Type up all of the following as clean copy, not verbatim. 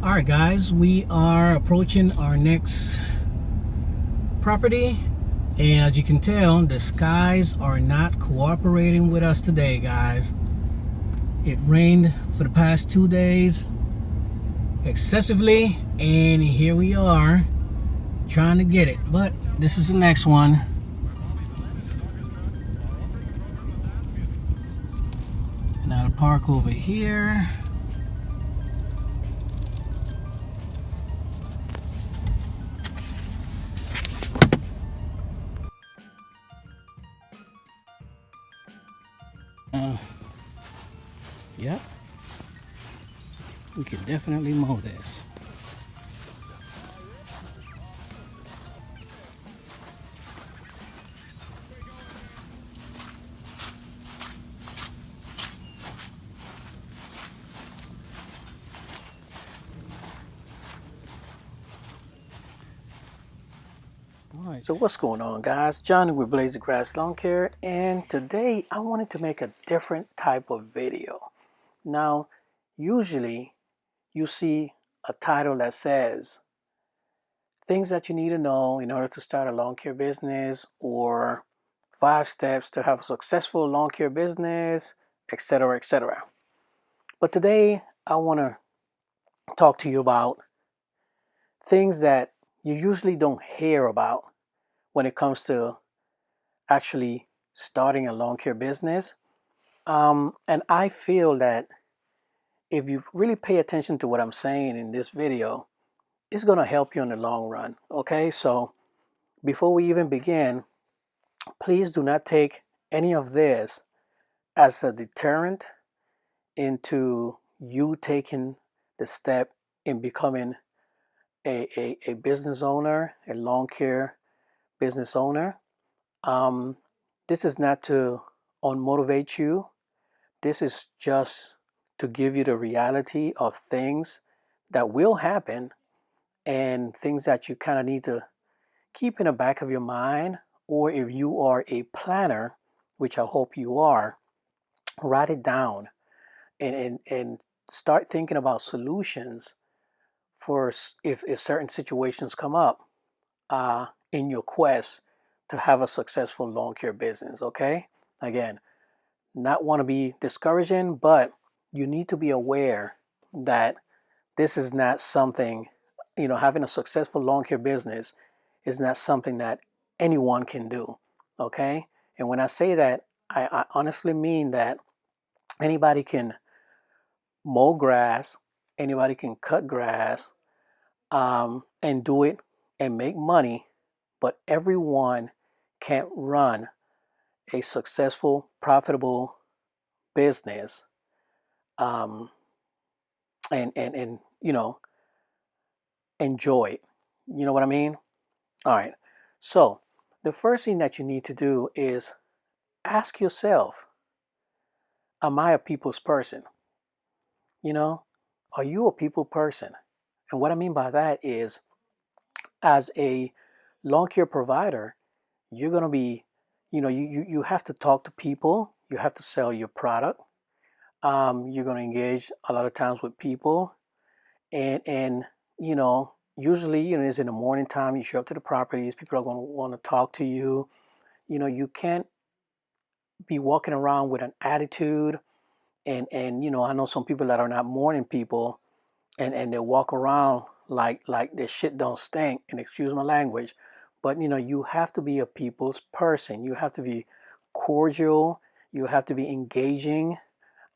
All right, guys, we are approaching our next property, and as you can tell, the skies are not cooperating with us today, guys. It rained for the past 2 days excessively, and here we are trying to get it, but this is the next one. Now to park over here. Yep, we can definitely mow this. Alright, so what's going on, guys? Johnny with Blaze of Grass Lawn Care, and today I wanted to make a different type of video. Now, usually you see a title that says things that you need to know in order to start a lawn care business, or 5 steps to have a successful lawn care business, etc., etc. But today I want to talk to you about things that you usually don't hear about when it comes to actually starting a lawn care business. And I feel that if you really pay attention to what I'm saying in this video, it's going to help you in the long run. Okay, so before we even begin, please do not take any of this as a deterrent into you taking the step in becoming a business owner, a lawn care business owner. Um, this is not to unmotivate you. This is just to give you the reality of things that will happen and things that you kind of need to keep in the back of your mind. Or if you are a planner, which I hope you are, write it down and start thinking about solutions for if certain situations come up in your quest to have a successful lawn care business. Okay, again, not want to be discouraging, but you need to be aware that this is not something, having a successful lawn care business is not something that anyone can do. Okay, and when I say that, I honestly mean that anybody can mow grass, anybody can cut grass, and do it and make money, but everyone can't run a successful, profitable business, um, and enjoy it. You know what I mean? All right. So the first thing that you need to do is ask yourself, am I a people's person? You know, are you a people person? And what I mean by that is, as a lawn care provider, you're going to be, you have to talk to people, you have to sell your product. You're going to engage a lot of times with people, and usually, it's in the morning time. You show up to the properties, people are going to want to talk to you. You can't be walking around with an attitude, and I know some people that are not morning people, and they walk around like their shit don't stink, and excuse my language. But you have to be a people's person. You have to be cordial, you have to be engaging.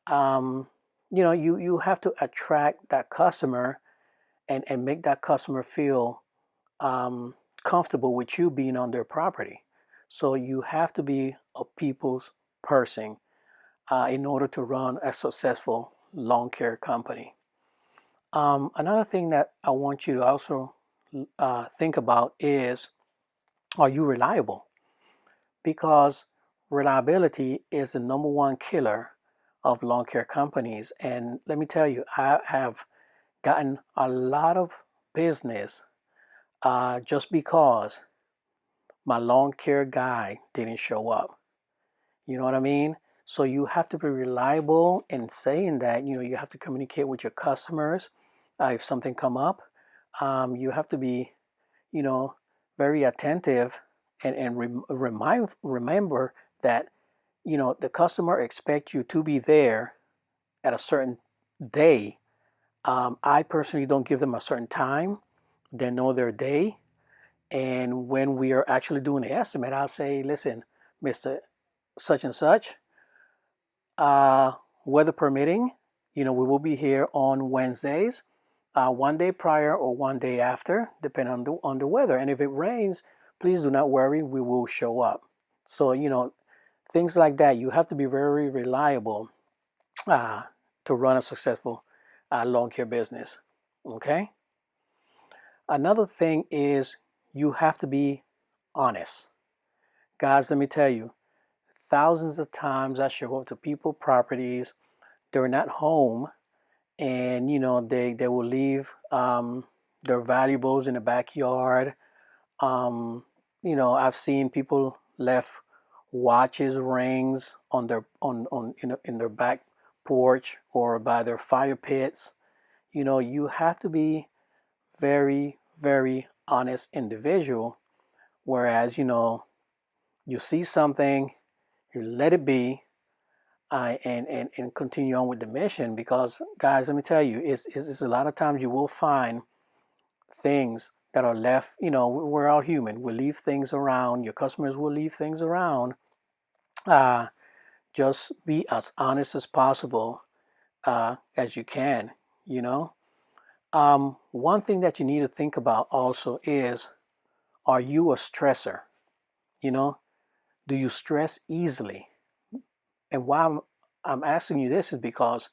You have to attract that customer, and make that customer feel comfortable with you being on their property. So you have to be a people's person in order to run a successful lawn care company. Another thing that I want you to also think about is, are you reliable? Because reliability is the number one killer of lawn care companies. And let me tell you, I have gotten a lot of business just because my lawn care guy didn't show up. You know what I mean? So you have to be reliable in saying that. You have to communicate with your customers. if something come up, you have to be, you know, very attentive and remember that, the customer expects you to be there at a certain day. I personally don't give them a certain time. They know their day. And when we are actually doing the estimate, I'll say, listen, Mr. Such and such, uh, weather permitting, we will be here on Wednesdays, one day prior or one day after, depending on the weather. And if it rains, please do not worry, we will show up. So, things like that. You have to be very reliable uh, to run a successful lawn care business. Okay. Another thing is you have to be honest. Guys, let me tell you, thousands of times I show up to people properties, they're not home, and they will leave their valuables in the backyard. I've seen people left watches, rings on their in their back porch or by their fire pits. You have to be very, very honest individual. Whereas, you see something, you let it be, and continue on with the mission. Because, guys, let me tell you, it's a lot of times you will find things that are left. We're all human. We leave things around. Your customers will leave things around. Uh, just be as honest as possible as you can. You know. One thing that you need to think about also is, are you a stressor? You know, do you stress easily? And why I'm asking you this is because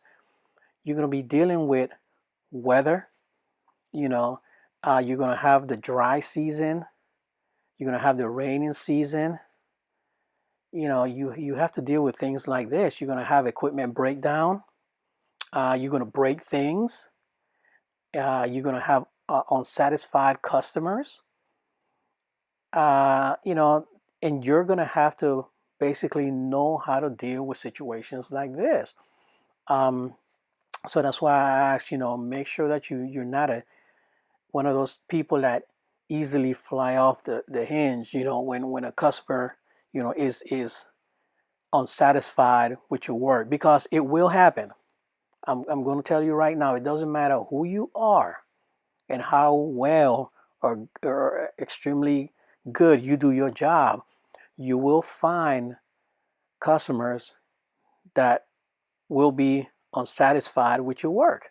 you're going to be dealing with weather. You know, you're going to have the dry season. You're going to have the raining season. You have to deal with things like this. You're going to have equipment breakdown. You're going to break things. You're going to have unsatisfied customers. Uh, you know, and you're going to have to basically know how to deal with situations like this. Um, so that's why I ask, make sure that you're not one of those people that easily fly off the hinge, when a customer, is unsatisfied with your work, because it will happen. I'm going to tell you right now, it doesn't matter who you are and how well or extremely good you do your job, you will find customers that will be unsatisfied with your work.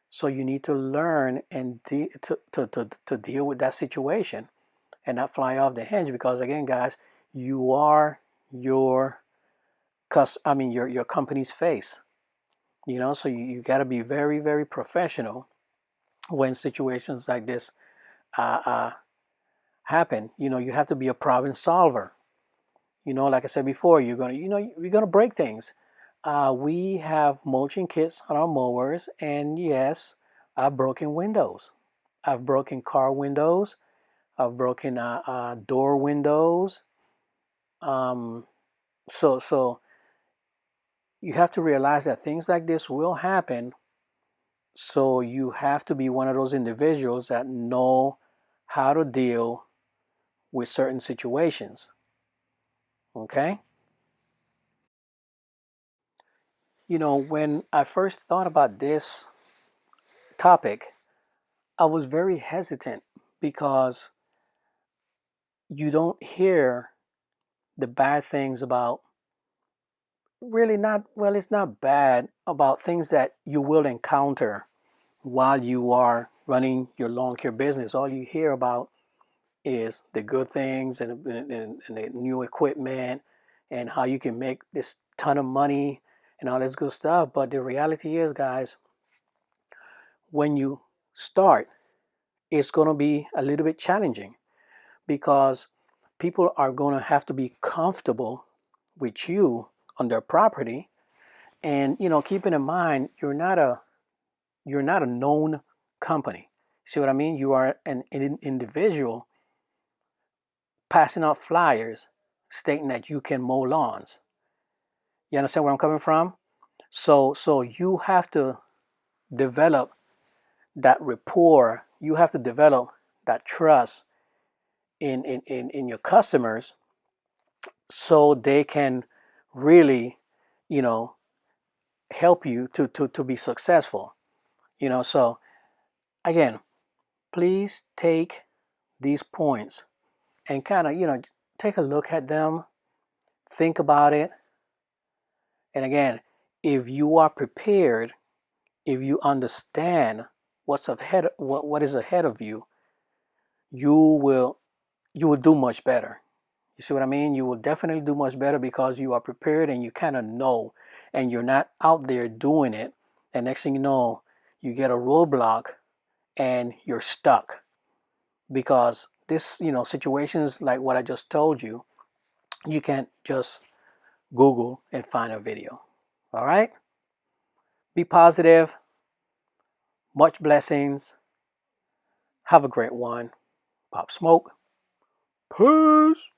So you need to learn and to deal with that situation and not fly off the hinge, because again, guys, you are your your company's face. So you got to be very, very professional when situations like this uh, uh, happen. You have to be a problem solver. Like I said before, you're gonna break things. We have mulching kits on our mowers, and yes, I've broken windows. I've broken car windows. I've broken door windows. Um, so you have to realize that things like this will happen. So you have to be one of those individuals that know how to deal with certain situations. Okay? When I first thought about this topic, I was very hesitant because you don't hear the bad things about, really not, well, it's not bad, about things that you will encounter while you are running your lawn care business. All you hear about is the good things and the new equipment and how you can make this ton of money and all this good stuff. But the reality is, guys, when you start, it's going to be a little bit challenging, because people are going to have to be comfortable with you on their property. And keeping in mind, you're not a known company. See what I mean? You are an individual passing out flyers stating that you can mow lawns. You understand where I'm coming from? So you have to develop that rapport. You have to develop that trust in your customers so they can really, you know, help you to be successful. So again, please take these points and kind of, take a look at them, think about it. And again, if you are prepared, if you understand what is ahead of you, you will you will do much better. You see what I mean? You will definitely do much better because you are prepared and you kind of know, and you're not out there doing it. And next thing you know, you get a roadblock and you're stuck because this, situations like what I just told you, you can't just Google and find a video. All right? Be positive. Much blessings. Have a great one. Pop smoke. Peace.